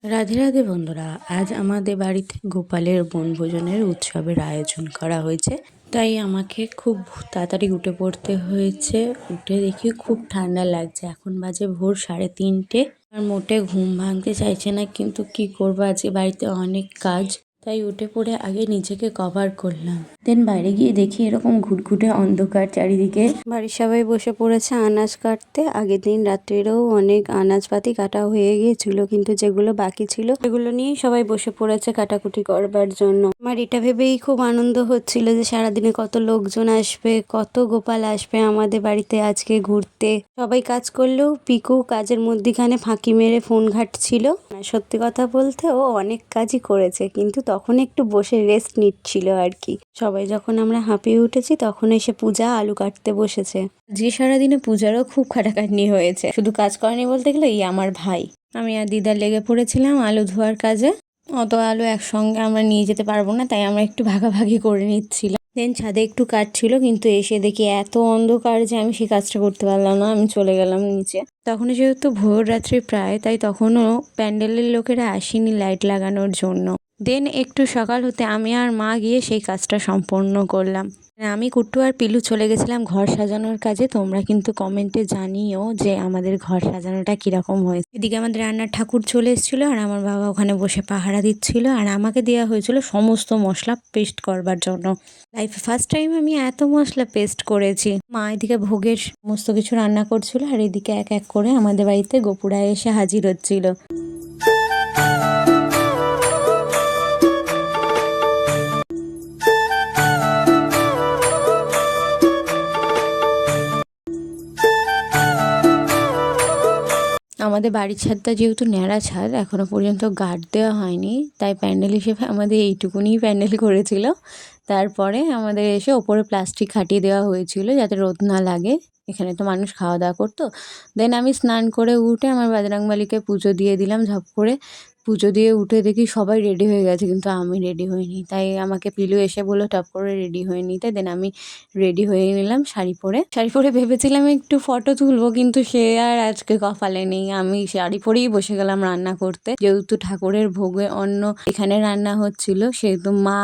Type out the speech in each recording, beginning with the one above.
রাধে রাধে বন্ধুরা, আজ আমাদের বাড়িতে গোপালের বনভোজনের উৎসবের আয়োজন করা হয়েছে। তাই আমাকে খুব তাড়াতাড়ি উঠে পড়তে হয়েছে। উঠে দেখি খুব ঠান্ডা লাগছে। এখন বাজে ভোর 3:30। আর মোটে ঘুম ভাঙতে চাইছে না, কিন্তু কি করবো, আজকে বাড়িতে অনেক কাজ। তাই উঠে পড়ে আগে নিজেকে কভার করলাম। দেন বাইরে গিয়ে দেখি এরকম ঘুটঘুটে অন্ধকার চারিদিকে। বাড়ির সবাই বসে পড়েছে আনাজ কাটতে। আগের দিন রাত্রেও অনেক আনাজপাতি কাটা হয়ে গিয়েছিল, কিন্তু যেগুলো বাকি ছিল সেগুলো নিয়েই সবাই বসে পড়েছে কাটাকুটি করবার জন্য। আমার এটা ভেবেই খুব আনন্দ হচ্ছিল যে সারাদিনে কত লোকজন আসবে, কত গোপাল আসবে আমাদের বাড়িতে আজকে ঘুরতে। সবাই কাজ করলেও পিকু কাজের মধ্যিখানে ফাঁকি মেরে ফোন ঘাঁটছিল। সত্যি কথা বলতে ও অনেক কাজই করেছে, কিন্তু তখন একটু বসে রেস্ট নিচ্ছিল আর কি। সবাই যখন আমরা হাঁপিয়ে উঠেছি তখন এসে পূজা আলু কাটতে বসেছে। যে সারাদিনে পূজারও খুব খাটাখাটনি হয়েছে। শুধু কাজ করেনি বলতে গেলে আমার ভাই। আমি আর দিদা লেগে পড়েছিলাম আলু ধোয়ার কাজে। অত আলু একসঙ্গে আমরা নিয়ে যেতে পারবো না, তাই আমরা একটু ভাগাভাগি করে নিচ্ছিলাম। দেন ছাদে একটু কাজ ছিল, কিন্তু এসে দেখি এত অন্ধকার যে আমি সেই কাজটা করতে পারলাম না। আমি চলে গেলাম নিচে। তখন যেহেতু ভোর রাত্রি প্রায়, তাই তখনও প্যান্ডেলের লোকেরা আসেনি লাইট লাগানোর জন্য। দেন একটু সকাল হতে আমি আর মা গিয়ে সেই কাজটা সম্পন্ন করলাম। আমি, কুট্টু আর পিলু চলে গেছিলাম ঘর সাজানোর কাজে। তোমরা কিন্তু কমেন্টে জানিও যে আমাদের ঘর সাজানোটা কিরকম হয়েছে। এদিকে আমাদের রান্নার ঠাকুর চলে এসেছিলো, আর আমার বাবা ওখানে বসে পাহারা দিচ্ছিল। আর আমাকে দেওয়া হয়েছিল সমস্ত মশলা পেস্ট করবার জন্য। লাইফে ফার্স্ট টাইম আমি এত মশলা পেস্ট করেছি। মা এদিকে ভোগের সমস্ত কিছু রান্না করছিল, আর এদিকে এক এক করে আমাদের বাড়িতে গোপুরা এসে হাজির হচ্ছিল। আমাদের বাড়ির ছাদটা যেহেতু ন্যাড়া ছাদ, এখনো পর্যন্ত গার্ড দেওয়া হয়নি, তাই প্যান্ডেল হিসেবে আমাদের এইটুকুনি প্যান্ডেল করেছিল। তারপরে আমাদের এসে ওপরে প্লাস্টিক খাটিয়ে দেওয়া হয়েছিল যাতে রোদ না লাগে। এখানে তো মানুষ খাওয়া দাওয়া করতো। দেন আমি স্নান করে উঠে আমার বজরংবলীকে পুজো দিয়ে দিলাম ঝপ করে। পুজো দিয়ে উঠে দেখি সবাই রেডি হয়ে গেছে, কিন্তু আমি রেডি হইনি। তাই আমাকে পিলু এসে বললো টপ করে রেডি হয়ে নিতে। দেন আমি রেডি হয়ে নিলাম শাড়ি পরে ভেবেছিলাম একটু ফটো তুলবো, কিন্তু সে আর আজকে কপালে নেই। আমি শাড়ি পরেই বসে গেলাম রান্না করতে। যেহেতু ঠাকুরের ভোগে অন্ন এখানে রান্না হচ্ছিল, সেহেতু মা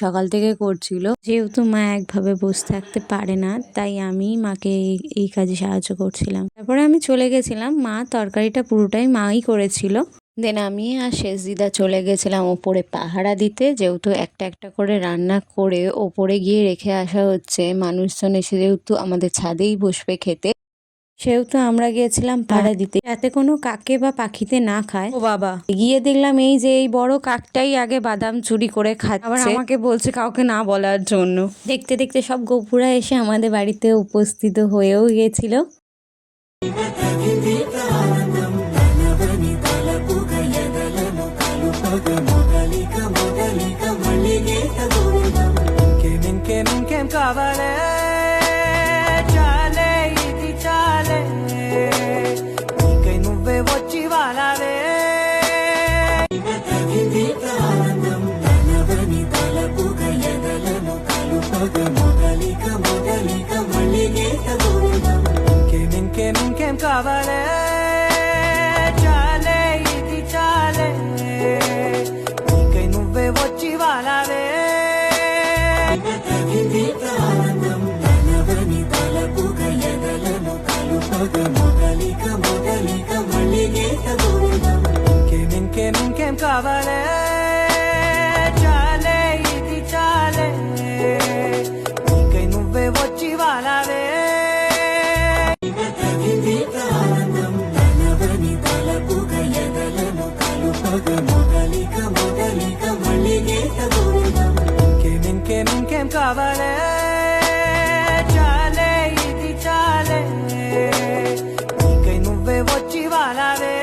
সকাল থেকে করছিল। যেহেতু মা একভাবে বসে থাকতে পারে না, তাই আমি মাকে এই কাজে সাহায্য করছিলাম। তারপরে আমি চলে গেছিলাম। মা তরকারিটা পুরোটাই মাই করেছিল। দেন আমি আর শেষ দিদা চলে গেছিলাম ওপরে পাহারা দিতে। যেহেতু একটা একটা করে রান্না করে ওপরে গিয়ে রেখে আসা হচ্ছে, মানুষজন এসে যেহেতু আমাদের ছাদেই বসবে খেতে, সেহেতু আমরা গিয়েছিলাম পাহারা দিতে, যাতে কোনো কাকে বা পাখিতে না খায়। ও বাবা, গিয়ে দেখলাম এই যে এই বড় কাকটাই আগে বাদাম চুরি করে খাচ্ছে, আবার আমাকে বলছে কাউকে না বলার জন্য। দেখতে দেখতে সব গোপুরা এসে আমাদের বাড়িতে উপস্থিত হয়েও গিয়েছিল। కావాలే చాలే ఇది చాలే నీకై నువ్వే వచ్చి వాలావే ఆనందం తనవని తలపుగ ఎదలను కలుపగ మొగలిక మొగలిక మళ్ళీగేట గోవిందం ఇంకేం కావాలే చాలే ఇది చాలే నీకై నువ్వే వచ్చి వాలావే ఇంకేం కావాలే చాలే ఇది చాలే నీకై నువ్వే వచ్చి వాలావే ఆనందం తనవని తలపుగ ఎదలను కలుపగ మొగలిక మొగలిక మళ్ళీగేట గోవిందం ఇంకేం కావాలే చాలే ఇది చాలే నీకై నువ్వే వచ్చి వాలావే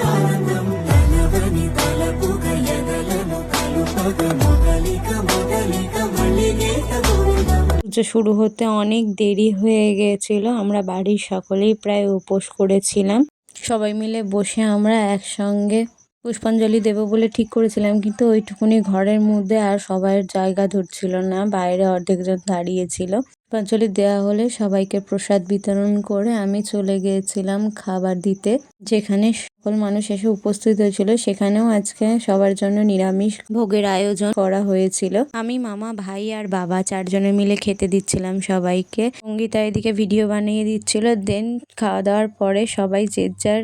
ఆనందం తనవని తలపుగ ఎదలను కలుపగ మొగలిక మొగలిక మళ్ళీగేట గోవిందం। পুজো শুরু হতে অনেক দেরি হয়ে গিয়েছিল। আমরা বাড়ির সকলেই প্রায় উপোস করেছিলাম। সবাই মিলে বসে আমরা একসঙ্গে পুষ্পাঞ্জলি দেবো বলে ঠিক করেছিলাম, কিন্তু ওইটুকুনি ঘরের মধ্যে আর সবার জায়গা ধরছিল না, বাইরে অর্ধেকজন দাঁড়িয়েছিল। পুষ্পাঞ্জলি দেওয়া হলে সবাইকে প্রসাদ বিতরণ করে আমি চলে গিয়েছিলাম খাবার দিতে, যেখানে সকল মানুষ এসে উপস্থিত হয়েছিল। সেখানেও আজকে সবার জন্য নিরামিষ ভোগের আয়োজন করা হয়েছিল। আমি, মামা, ভাই আর বাবা 4 জনে মিলে খেতে দিচ্ছিলাম সবাইকে। সঙ্গীতা এদিকে ভিডিও বানিয়ে দিচ্ছিল। দেন খাওয়া দাওয়ার পরে সবাই যে যার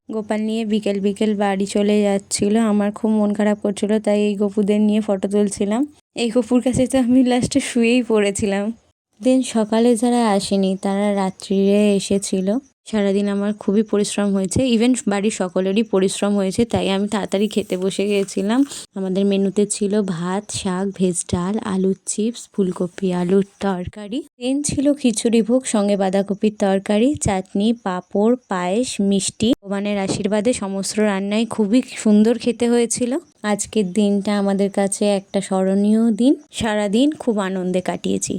গোপাল নিয়ে বিকেল বিকেল বাড়ি চলে যাচ্ছিল। আমার খুব মন খারাপ করছিল, তাই এই গপুদের নিয়ে ফটো তুলছিলাম। এই গপুর কাছে তো আমি লাস্টে শুয়েই পড়েছিলাম। দেন সকালে যারা আসেনি তারা রাত্রিরে এসেছিল। সারাদিন আমার খুবই পরিশ্রম হয়েছে, ইভেন বাড়ির সকলেরই পরিশ্রম হয়েছে, তাই আমি তাড়াতাড়ি খেতে বসে গিয়েছিলাম। আমাদের মেনুতে ছিল ভাত, শাক, ভেজ ডাল, আলুর চিপস, ফুলকপি আলুর তরকারি। দেন ছিল খিচুড়ি ভোগ, সঙ্গে বাঁধাকপির তরকারি, চাটনি, পাঁপড়, পায়েস, মিষ্টি। ভগবানের আশীর্বাদে সমস্ত রান্নাই খুবই সুন্দর খেতে হয়েছিল। আজকের দিনটা আমাদের কাছে একটা স্মরণীয় দিন। সারাদিন খুব আনন্দে কাটিয়েছি।